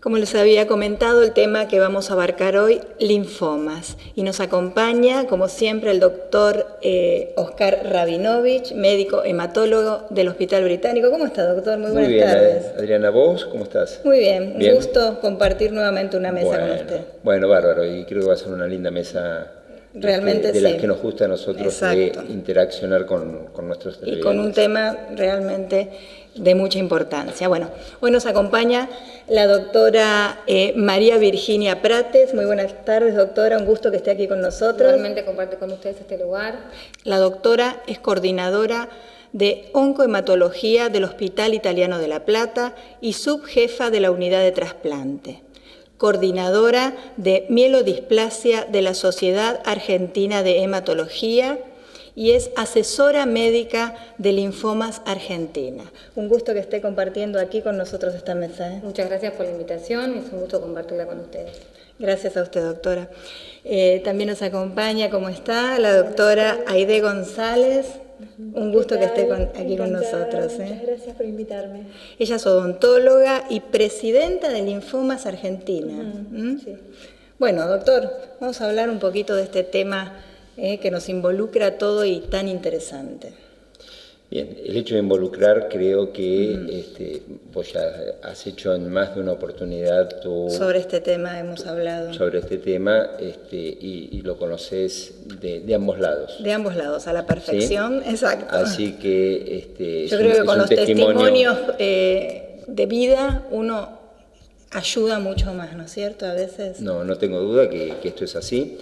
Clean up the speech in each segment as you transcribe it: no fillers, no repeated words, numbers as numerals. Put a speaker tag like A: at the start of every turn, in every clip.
A: Como les había comentado, el tema que vamos a abarcar hoy, linfomas. Y nos acompaña, como siempre, el doctor Oscar Rabinovich, médico hematólogo del Hospital Británico. ¿Cómo está, doctor? Muy buenas tardes.
B: Adriana, ¿vos cómo estás?
A: Muy bien, un gusto compartir nuevamente una mesa con usted.
B: Bueno, bárbaro, y creo que va a ser una linda mesa.
A: Realmente
B: de las que nos gusta a nosotros de interaccionar con nuestros televidentes.
A: Y con un tema realmente de mucha importancia. Bueno, hoy nos acompaña la doctora María Virginia Prates. Muy buenas tardes, doctora, un gusto que esté aquí con nosotros.
C: Realmente comparte con ustedes este lugar.
A: La doctora es coordinadora de oncohematología del Hospital Italiano de La Plata y subjefa de la unidad de trasplante. Coordinadora de mielodisplasia de la Sociedad Argentina de Hematología y es asesora médica de Linfomas Argentina. Un gusto que esté compartiendo aquí con nosotros esta mesa.
C: Muchas gracias por la invitación y es un gusto compartirla con ustedes.
A: Gracias a usted, doctora. También nos acompaña, ¿cómo está? La doctora Aide González. Un gusto que esté aquí con nosotros.
D: Muchas gracias por invitarme.
A: Ella es odontóloga y presidenta de Linfomas Argentina.
D: Sí.
A: Bueno, doctor, vamos a hablar un poquito de este tema que nos involucra a todo y tan interesante.
B: Bien, el hecho de involucrar creo que vos ya has hecho en más de una oportunidad
A: sobre este tema hemos hablado.
B: Sobre este tema y lo conoces de ambos lados.
A: De ambos lados, a la perfección, ¿sí? Exacto.
B: Así que
A: yo creo que con los testimonios de vida uno ayuda mucho más, ¿no es cierto? A veces.
B: No tengo duda que esto es así.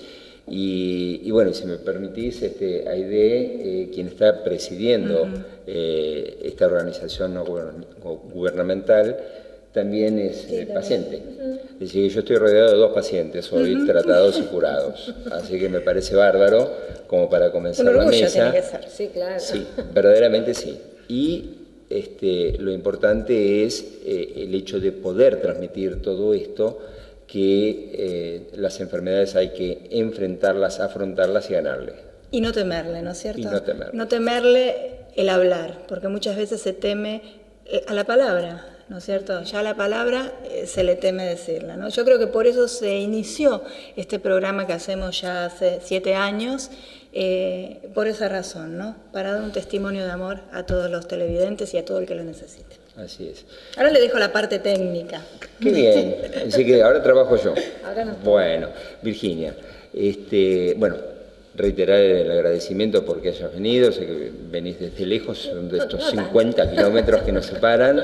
B: Y bueno, si me permitís, Aide, quien está presidiendo esta organización no gubernamental, también es paciente. Es decir, que yo estoy rodeado de dos pacientes hoy, tratados y curados. Así que me parece bárbaro como para comenzar la mesa.
A: Tiene que ser.
C: Sí, claro.
B: Sí, verdaderamente sí. Y lo importante es el hecho de poder transmitir todo esto, que las enfermedades hay que enfrentarlas, afrontarlas y ganarle.
A: Y no temerle, ¿no es cierto?
B: Y no temerle.
A: No temerle el hablar, porque muchas veces se teme a la palabra, ¿no es cierto? Ya la palabra se le teme decirla, ¿no? Yo creo que por eso se inició este programa que hacemos ya hace 7 años, por esa razón, ¿no? Para dar un testimonio de amor a todos los televidentes y a todo el que lo necesite.
B: Así es.
A: Ahora le dejo la parte técnica.
B: Qué bien. Así que ahora trabajo yo.
C: Ahora nos
B: Bueno, Virginia, bueno, reiterar el agradecimiento porque hayas venido. Sé que venís desde lejos, son de estos 50 kilómetros que nos separan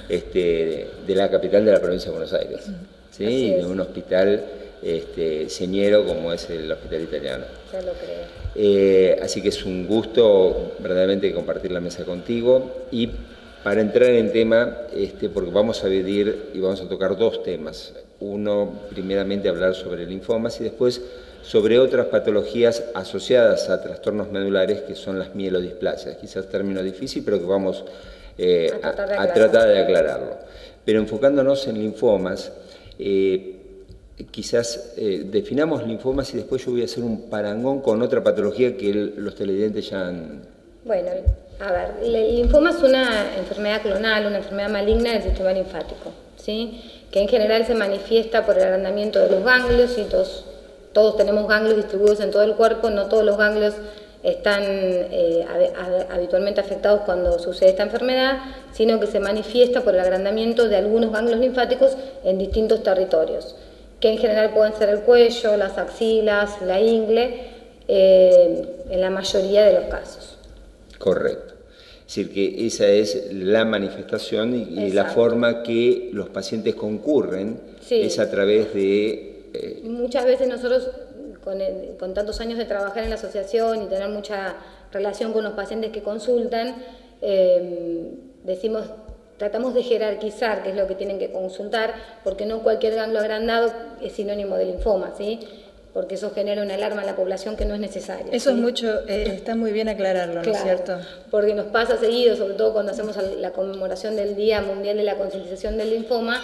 B: de la capital de la provincia de Buenos Aires. ¿Sí? Y de un hospital señero como es el Hospital Italiano.
C: Ya lo creo.
B: Así que es un gusto verdaderamente compartir la mesa contigo. Y para entrar en tema, porque vamos a dividir y vamos a tocar dos temas. Uno, primeramente, hablar sobre linfomas y después sobre otras patologías asociadas a trastornos medulares que son las mielodisplasias. Quizás término difícil, pero que vamos a tratar de aclararlo. Pero enfocándonos en linfomas, quizás definamos linfomas y después yo voy a hacer un parangón con otra patología que los televidentes ya han...
C: Bueno, a ver, el linfoma es una enfermedad clonal, una enfermedad maligna del sistema linfático, ¿sí? Que en general se manifiesta por el agrandamiento de los ganglios y todos tenemos ganglios distribuidos en todo el cuerpo, no todos los ganglios están habitualmente afectados cuando sucede esta enfermedad, sino que se manifiesta por el agrandamiento de algunos ganglios linfáticos en distintos territorios, que en general pueden ser el cuello, las axilas, la ingle, en la mayoría de los casos.
B: Correcto. Es decir, que esa es la manifestación y la forma que los pacientes concurren, es a través de...
C: Muchas veces nosotros, con tantos años de trabajar en la asociación y tener mucha relación con los pacientes que consultan, tratamos de jerarquizar qué es lo que tienen que consultar, porque no cualquier ganglio agrandado es sinónimo de linfoma, ¿sí? Porque eso genera una alarma en la población que no es necesaria.
A: Eso es mucho, está muy bien aclararlo, ¿no es cierto?
C: Porque nos pasa seguido, sobre todo cuando hacemos la conmemoración del Día Mundial de la Concientización del Linfoma,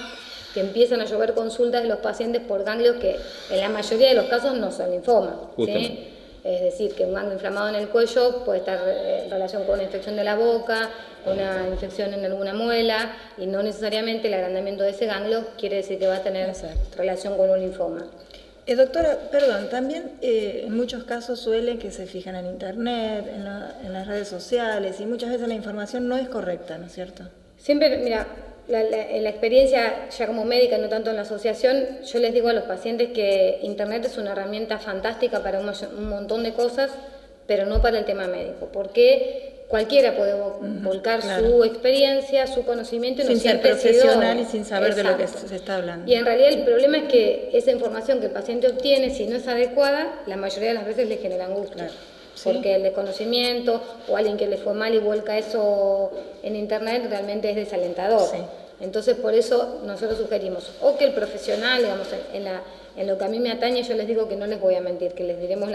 C: que empiezan a llover consultas de los pacientes por ganglios que en la mayoría de los casos no son linfoma, ¿sí? Es decir, que un ganglio inflamado en el cuello puede estar en relación con una infección de la boca, una infección en alguna muela, y no necesariamente el agrandamiento de ese ganglio quiere decir que va a tener relación con un linfoma.
A: Doctora, perdón, también en muchos casos suele que se fijan en internet, en las redes sociales, y muchas veces la información no es correcta, ¿no es cierto?
C: Siempre, mira, en la experiencia ya como médica, no tanto en la asociación, yo les digo a los pacientes que internet es una herramienta fantástica para un montón de cosas, pero no para el tema médico, porque cualquiera puede volcar su experiencia, su conocimiento, y
A: sin ser profesional y sin saber de lo que se está hablando.
C: Y en realidad el problema es que esa información que el paciente obtiene, si no es adecuada, la mayoría de las veces le genera angustia. Claro. ¿Sí? Porque el desconocimiento o alguien que le fue mal y vuelca eso en internet realmente es desalentador. Sí. Entonces por eso nosotros sugerimos o que el profesional, digamos, en lo que a mí me atañe, yo les digo que no les voy a mentir, que les diremos,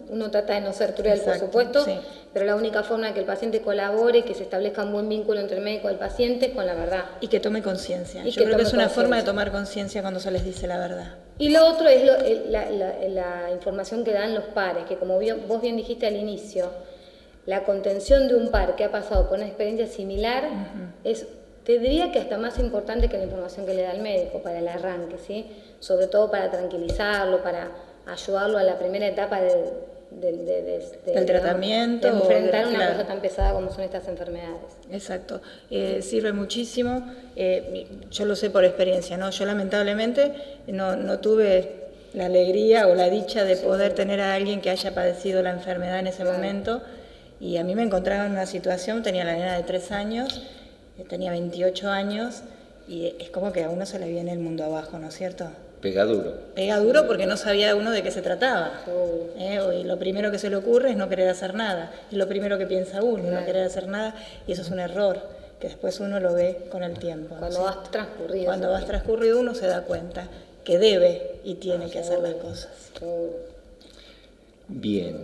C: uno trata de no ser cruel, por supuesto, pero la única forma de que el paciente colabore, que se establezca un buen vínculo entre el médico y el paciente es con la verdad.
A: Y que tome conciencia. Yo creo que es una forma de tomar conciencia cuando se les dice la verdad.
C: Y lo otro es la información que dan los pares, que como vos bien dijiste al inicio, la contención de un par que ha pasado por una experiencia similar te diría que hasta más importante que la información que le da el médico para el arranque, ¿sí? Sobre todo para tranquilizarlo, para ayudarlo a la primera etapa
A: del tratamiento.
C: De enfrentar una cosa tan pesada como son estas enfermedades.
A: Exacto. Sirve muchísimo. Yo lo sé por experiencia, ¿no? Yo lamentablemente no tuve la alegría o la dicha de poder tener a alguien que haya padecido la enfermedad en ese momento, y a mí me encontraba en una situación, tenía la nena de 3 años, tenía 28 años, y es como que a uno se le viene el mundo abajo, ¿no es cierto?
B: Pega duro.
A: Pega duro porque no sabía uno de qué se trataba. Y lo primero que se le ocurre es no querer hacer nada. Es lo primero que piensa uno, no querer hacer nada, y eso es un error, que después uno lo ve con el tiempo.
C: Cuando vas transcurrido.
A: Cuando vas transcurrido uno se da cuenta que debe y tiene que hacer las cosas.
B: Bien.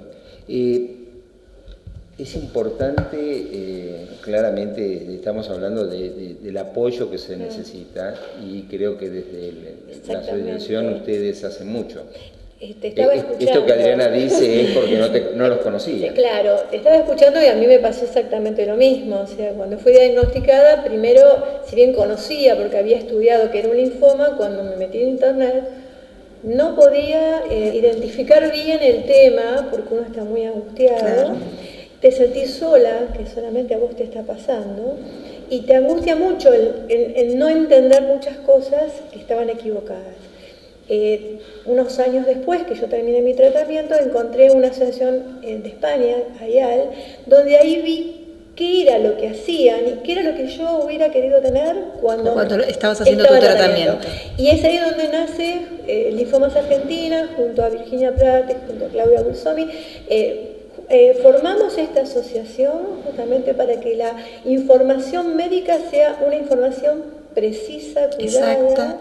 B: Es importante, claramente estamos hablando del apoyo que se necesita, y creo que desde la asociación ustedes hacen mucho. Esto que Adriana dice es porque no los conocía.
D: Claro, te estaba escuchando y a mí me pasó exactamente lo mismo. O sea, cuando fui diagnosticada, primero, si bien conocía porque había estudiado que era un linfoma, cuando me metí en internet no podía identificar bien el tema porque uno está muy angustiado. Claro. Te sentís sola, que solamente a vos te está pasando, y te angustia mucho el no entender muchas cosas que estaban equivocadas. Unos años después que yo terminé mi tratamiento, encontré una asociación de España, AIAL, donde ahí vi qué era lo que hacían y qué era lo que yo hubiera querido tener cuando
A: estabas haciendo tu tratamiento.
D: Y es ahí donde nace Linfomas Argentina, junto a Virginia Prate, junto a Claudia Bulsomi. Formamos esta asociación justamente para que la información médica sea una información precisa, cuidada,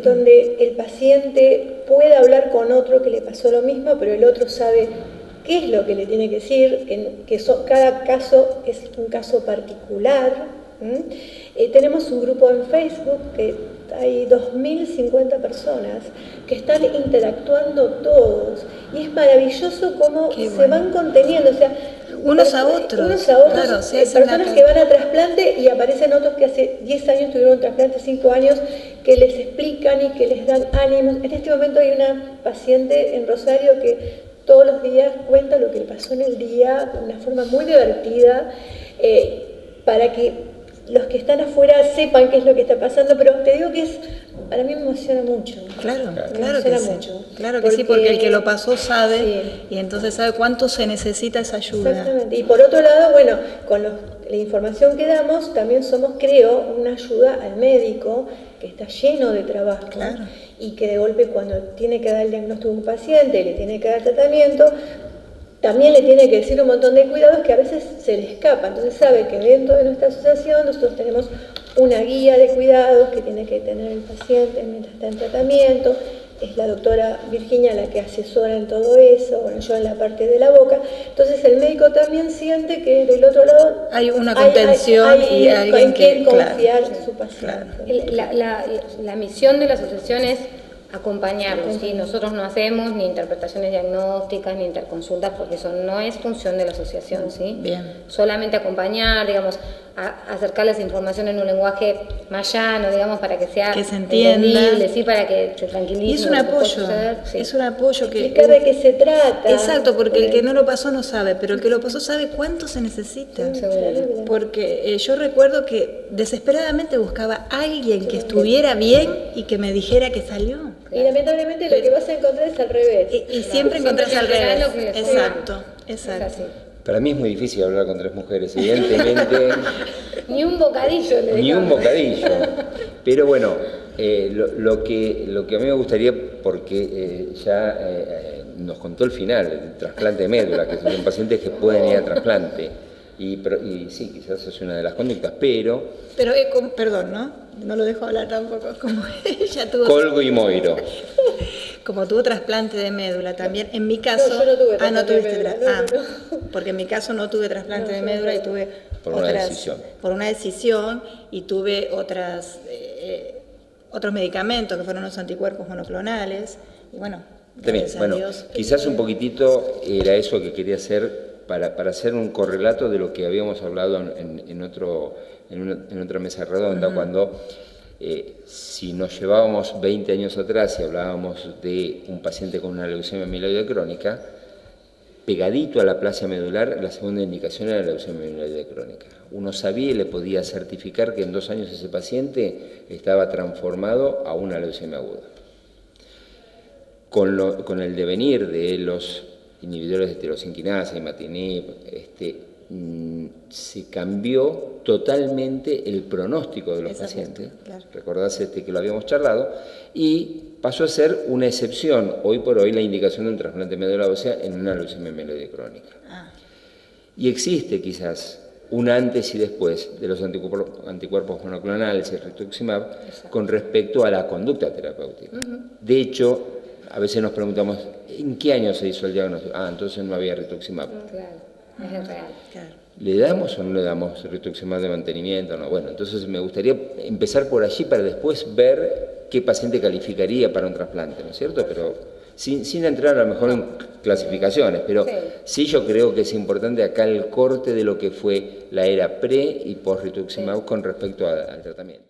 D: donde el paciente pueda hablar con otro que le pasó lo mismo, pero el otro sabe qué es lo que le tiene que decir, cada caso es un caso particular. Tenemos un grupo en Facebook que hay 2.050 personas que están interactuando todos, y es maravilloso cómo se van conteniendo, o sea,
A: unos a otros,
D: claro, personas que van a trasplante y aparecen otros que hace 10 años tuvieron trasplante, 5 años, que les explican y que les dan ánimos. En este momento hay una paciente en Rosario que todos los días cuenta lo que le pasó en el día de una forma muy divertida, para que los que están afuera sepan qué es lo que está pasando, pero te digo que para mí me emociona mucho.
A: Claro que sí. Claro que sí, porque el que lo pasó sabe, y entonces sabe cuánto se necesita esa ayuda.
D: Exactamente. Y por otro lado, bueno, con la información que damos, también somos, creo, una ayuda al médico que está lleno de trabajo.
A: Claro.
D: Y que de golpe, cuando tiene que dar el diagnóstico a un paciente, le tiene que dar tratamiento, también le tiene que decir un montón de cuidados que a veces se le escapa. Entonces sabe que dentro de nuestra asociación nosotros tenemos una guía de cuidados que tiene que tener el paciente mientras está en tratamiento. Es la doctora Virginia la que asesora en todo eso, bueno, yo en la parte de la boca. Entonces el médico también siente que del otro lado
A: hay una contención y alguien
D: que confiar en su paciente.
C: La misión de la asociación es acompañarlos, ¿sí? Nosotros no hacemos ni interpretaciones diagnósticas ni interconsultas porque eso no es función de la asociación, ¿sí?
A: Bien.
C: Solamente acompañar, digamos, acercarles información en un lenguaje más llano, digamos, para que sea
A: que se entienda,
C: entendible, ¿sí? Para que se tranquilice.
A: Y es un apoyo, es un apoyo que...
D: Explicar de qué se trata.
A: Exacto, porque el que no lo pasó no sabe, pero el que lo pasó sabe cuánto se necesita.
C: Seguro.
A: Porque yo recuerdo que desesperadamente buscaba a alguien que estuviera bien y que me dijera que salió.
D: Y lamentablemente lo que vas a encontrar es al revés.
A: Y siempre encontrás al
C: siempre
A: revés.
C: lo que les
A: Exacto,
C: Es
A: exacto.
C: así.
B: Para mí es muy difícil hablar con 3 mujeres, evidentemente.
C: Ni un bocadillo le
B: Ni un
C: dejamos.
B: bocadillo. Pero bueno, lo que a mí me gustaría, porque nos contó el final, el trasplante de médula, que son pacientes que pueden ir a trasplante. Y sí, quizás es una de las conductas, pero...
A: Pero, perdón, ¿no? No lo dejo hablar tampoco, como ella tuvo...
B: Colgo y Moiro.
A: Como tuvo trasplante de médula también, en mi caso...
D: No, yo no tuve
A: no
D: trasplante de
A: tuviste
D: médula,
A: porque en mi caso no tuve trasplante de médula y tuve
B: Por una decisión.
A: Por una decisión y tuve otros medicamentos que fueron los anticuerpos monoclonales y bueno,
B: También,
A: gracias a
B: bueno,
A: Dios.
B: quizás un poquitito era eso que quería hacer para hacer un correlato de lo que habíamos hablado en otra mesa redonda, cuando si nos llevábamos 20 años atrás y hablábamos de un paciente con una leucemia mieloide crónica, pegadito a la aplasia medular, la segunda indicación era la leucemia mieloide crónica. Uno sabía y le podía certificar que en 2 años ese paciente estaba transformado a una leucemia aguda. Con el devenir de los inhibidores de tirosinquinasa, imatinib, se cambió totalmente el pronóstico de los pacientes.
A: Claro.
B: Recordás que lo habíamos charlado, y pasó a ser una excepción, hoy por hoy, la indicación de un trasplante de médula ósea en una leucemia mieloide crónica. Y existe quizás un antes y después de los anticuerpos monoclonales y rituximab con respecto a la conducta terapéutica. De hecho, a veces nos preguntamos, ¿en qué año se hizo el diagnóstico? entonces no había rituximab.
C: Claro, es real.
A: Claro.
B: ¿Le damos o no le damos rituximab de mantenimiento? No. Bueno, entonces me gustaría empezar por allí para después ver qué paciente calificaría para un trasplante, ¿no es cierto? Pero sin entrar a lo mejor en clasificaciones, pero sí yo creo que es importante acá el corte de lo que fue la era pre y post rituximab con respecto al tratamiento.